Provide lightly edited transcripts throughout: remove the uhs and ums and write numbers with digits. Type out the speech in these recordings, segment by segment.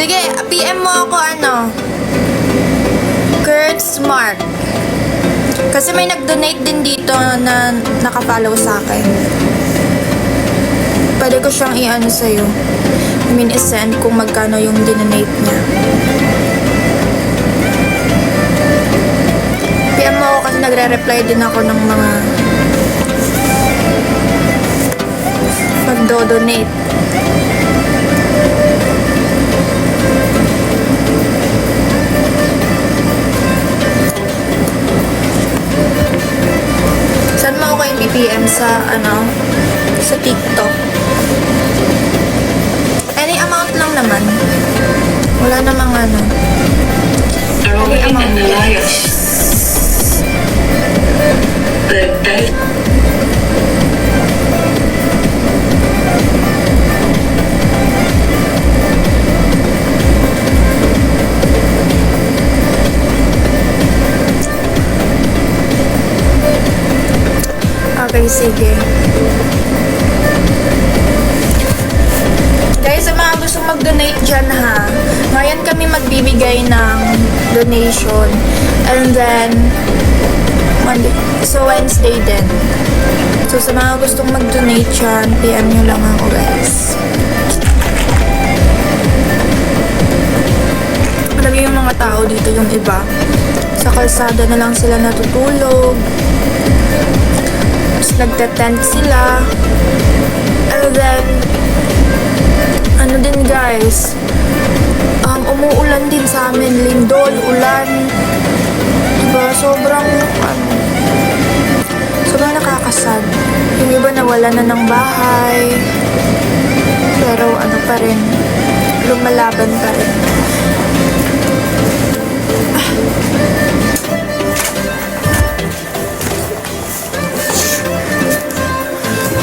Sige, PM mo ako Kurt Smart. Kasi may nag-donate din dito na nakafollow sa akin. Pwede ko siyang i-ano sa'yo. I mean, isend kung magkano yung dinonate niya. PM mo ako kasi nagre-reply din ako ng mga magdo-donate. Saan mo ako yung BPM sa sa TikTok? Any amount lang naman. Wala namang Any amount. Okay, sige. Guys, sa mga gusto mag-donate dyan ngayon kami magbibigay ng donation. And then, Monday, so Wednesday din. So sa mga gustong mag-donate dyan, PM nyo lang ako guys. Alam niyo yung mga tao dito, yung iba, sa kalsada na lang sila natutulog. Tapos nagte-tent sila. And then, din guys, umuulan din sa amin, lindol, ulan. Diba, sobrang nakakasad. Yung iba nawala na ng bahay. Pero pa rin, lumalaban pa rin.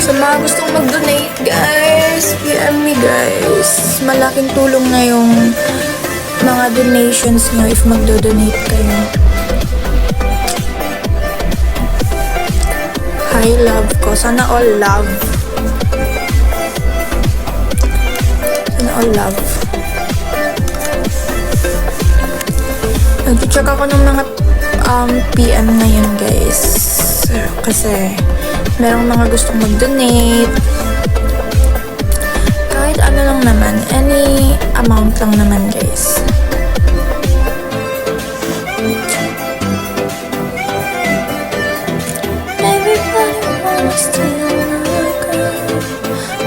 Sa mga gustong mag-donate, guys, PM me, guys. Malaking tulong na yung mga donations nyo if magdo-donate kayo. Hi, love ko. Sana all love. Sana all love. Nag-check ako ng mga PM ngayon, guys. Kasi merong mga gustong mag-donate. Kahit ano lang naman. Any amount lang naman, guys.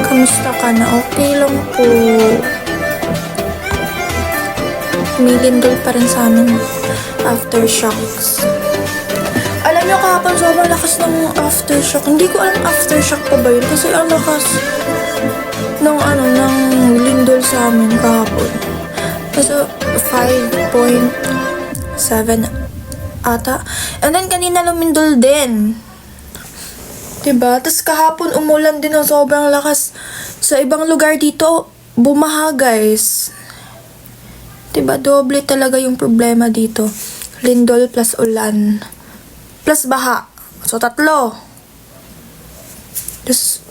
Kamusta ka na? Okay lang po. Humilindol pa rin sa amin. Aftershocks. Alam niyo kahapon sobrang lakas ng aftershock. Hindi ko alam aftershock pa ba yun. Kasi ang lakas ng lindol sa amin kahapon. Kasi 5.7 ata. And then kanina lumindol din. Diba? Tapos kahapon umulan din ng sobrang lakas. Sa ibang lugar dito, bumaha guys. Diba? Doble talaga yung problema dito. Lindol plus ulan. Plus baha. So, 3.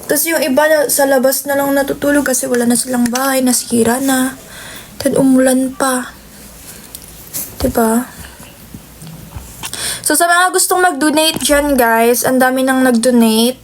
Tapos yung iba sa labas na lang natutulog kasi wala na silang bahay, nasira na. Then umulan pa. Diba? So, sa mga gustong mag-donate dyan, guys, ang dami nang nag-donate.